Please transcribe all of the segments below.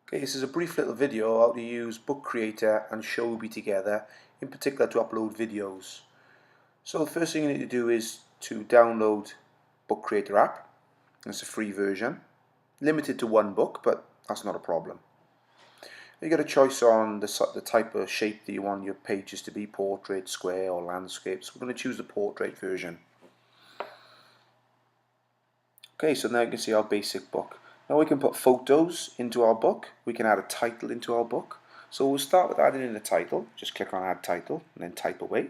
Okay, this is a brief little video how to use Book Creator and Showbie together, in particular to upload videos. So the first thing you need to do is to download Book Creator app. It's a free version, limited to one book, but that's not a problem. You get a choice on the type of shape that you want your pages to be, portrait, square or landscape. So we're going to choose the portrait version. Okay, so now you can see our basic book. Now we can put photos into our book. We can add a title into our book. So we'll start with adding in a title. Just click on add title and then type away.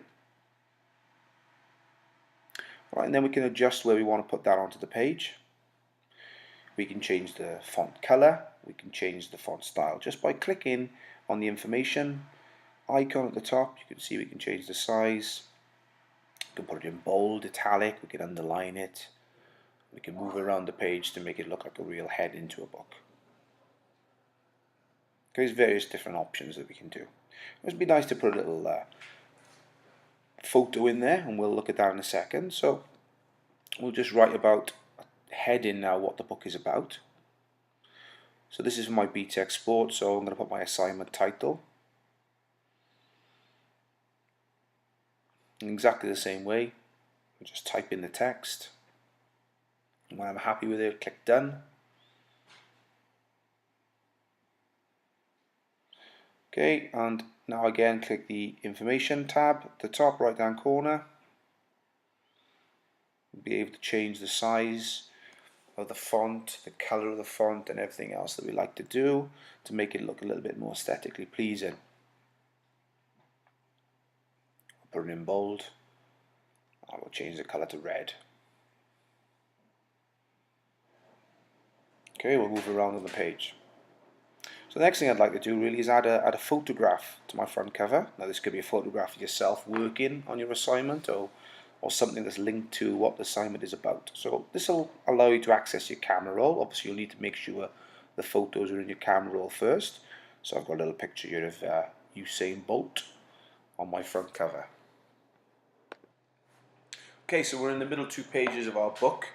Right, and then we can adjust where we want to put that onto the page. We can change the font color. We can change the font style just by clicking on the information icon at the top. You can see we can change the size. We can put it in bold, italic. We can underline it. We can move around the page to make it look like a real head into a book. There's various different options that we can do. It would be nice to put a little photo in there, and we'll look at that in a second. So we'll just write about heading now what the book is about. So this is my BTEC Sport, so I'm going to put my assignment title. In exactly the same way, I'll just type in the text. And when I'm happy with it, click done. Okay, and now again click the information tab at the top right hand corner. You'll be able to change the size of the font, the color of the font, and everything else that we like to do to make it look a little bit more aesthetically pleasing. I'll put it in bold. I will change the color to red. Okay, we'll move around on the page. So the next thing I'd like to do really is add a photograph to my front cover. Now this could be a photograph of yourself working on your assignment or something that's linked to what the assignment is about. So this will allow you to access your camera roll. Obviously you'll need to make sure the photos are in your camera roll first. So I've got a little picture here of Usain Bolt on my front cover. Okay, so we're in the middle two pages of our book.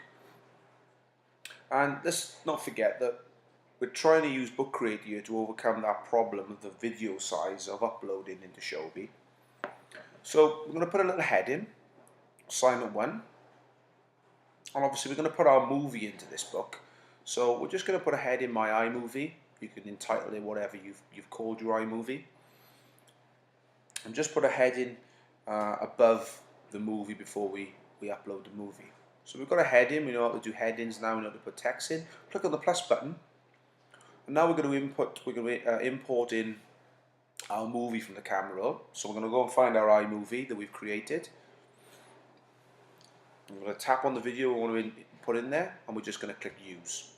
And let's not forget that we're trying to use Book Creator here to overcome that problem of the video size of uploading into Showbie. So we're going to put a little heading, assignment 1. And obviously we're going to put our movie into this book. So we're just going to put a head in my iMovie. You can entitle it whatever you've called your iMovie. And just put a heading above the movie before we upload the movie. So we've got a heading, we know how to do headings now, we know how to put text in. Click on the plus button. And now we're going to import in our movie from the camera roll. So we're going to go and find our iMovie that we've created. I'm going to tap on the video we want to put in there, and we're just going to click use.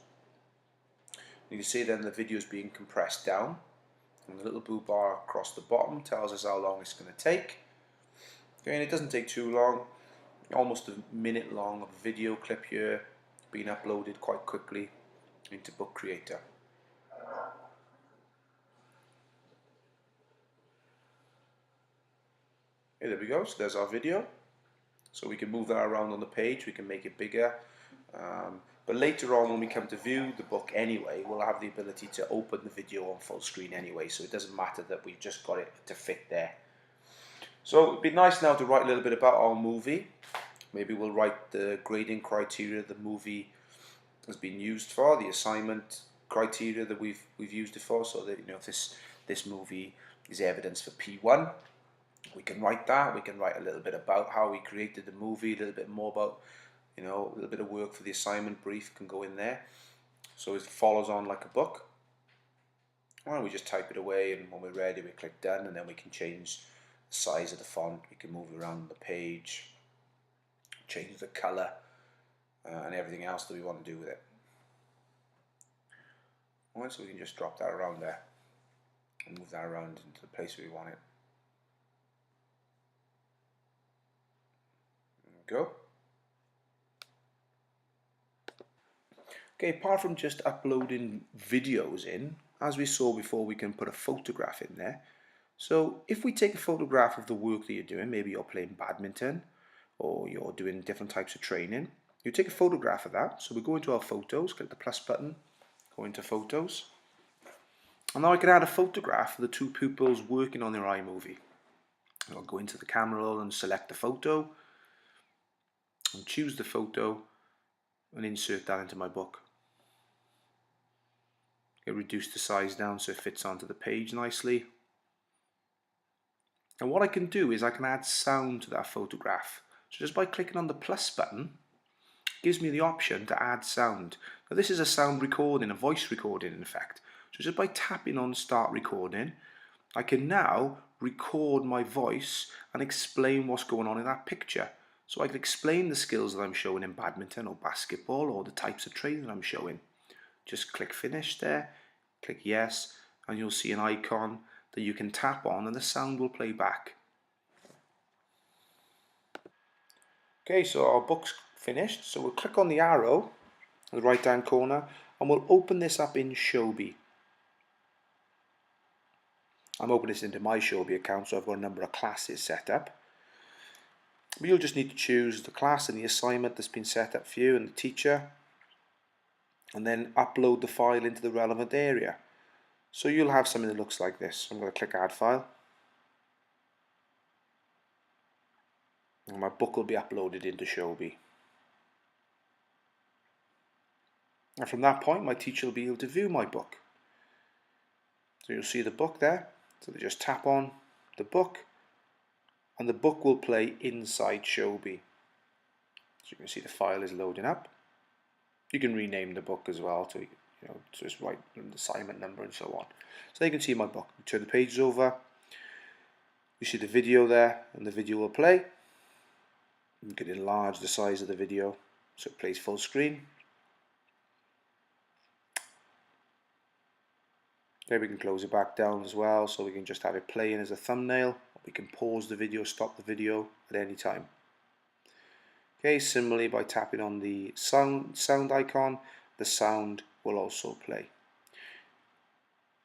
You can see then the video is being compressed down, and the little blue bar across the bottom tells us how long it's going to take. Okay, and it doesn't take too long, almost a minute long of a video clip here being uploaded quite quickly into Book Creator. Okay, there we go, so there's our video. So we can move that around on the page, we can make it bigger. But later on when we come to view the book anyway, we'll have the ability to open the video on full screen anyway, so it doesn't matter that we've just got it to fit there. So it'd be nice now to write a little bit about our movie. Maybe we'll write the grading criteria the movie has been used for, the assignment criteria that we've used it for, so that if this movie is evidence for P1. We can write that. We can write a little bit about how we created the movie, a little bit more about, a little bit of work for the assignment brief can go in there. So it follows on like a book. And we just type it away, and when we're ready, we click done, and then we can change the size of the font. We can move around the page, change the color, and everything else that we want to do with it. Alright, so we can just drop that around there and move that around into the place where we want it. Go. Okay, apart from just uploading videos in, as we saw before, we can put a photograph in there. So if we take a photograph of the work that you're doing, maybe you're playing badminton or you're doing different types of training, you take a photograph of that. So we go into our photos, click the plus button, go into photos. And now I can add a photograph of the two pupils working on their iMovie. I'll go into the camera roll and select the photo and choose the photo and insert that into my book. It reduced the size down so it fits onto the page nicely. And what I can do is I can add sound to that photograph. So just by clicking on the plus button, it gives me the option to add sound. Now this is a sound recording, a voice recording in fact. So just by tapping on start recording, I can now record my voice and explain what's going on in that picture. So I can explain the skills that I'm showing in badminton or basketball or the types of training I'm showing. Just click finish there, click yes, and you'll see an icon that you can tap on and the sound will play back. Okay, so our book's finished, so we'll click on the arrow in the right hand corner and we'll open this up in Shobi. I'm opening this into my Shobi account, so I've got a number of classes set up. But you'll just need to choose the class and the assignment that's been set up for you and the teacher, and then upload the file into the relevant area. So you'll have something that looks like this. I'm going to click add file. And my book will be uploaded into Shobi. And from that point, my teacher will be able to view my book. So you'll see the book there. So they just tap on the book and the book will play inside Shobi. So you can see the file is loading up. You can rename the book as well to, so just write the assignment number and so on. So you can see my book. Turn the pages over. You see the video there, and the video will play. You can enlarge the size of the video so it plays full screen. There we can close it back down as well, so we can just have it playing as a thumbnail. We can pause the video, stop the video at any time. Okay, similarly by tapping on the sound icon, the sound will also play.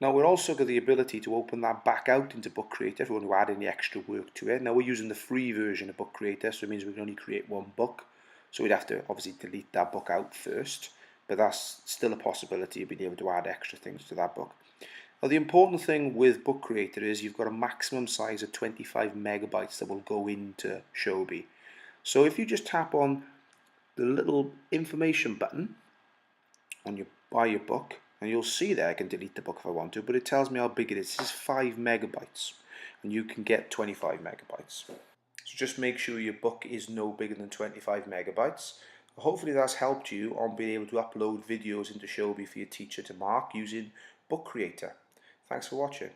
Now we're also got the ability to open that back out into Book Creator if we want to add any extra work to it. Now we're using the free version of Book Creator, so it means we can only create one book. So we'd have to obviously delete that book out first, but that's still a possibility of being able to add extra things to that book. Now the important thing with Book Creator is you've got a maximum size of 25 megabytes that will go into Shobi. So if you just tap on the little information button on buy your book, and you'll see there I can delete the book if I want to, but it tells me how big it is. This is 5 megabytes, and you can get 25 megabytes. So just make sure your book is no bigger than 25 megabytes. Hopefully that's helped you on being able to upload videos into Shobi for your teacher to mark using Book Creator. Thanks for watching.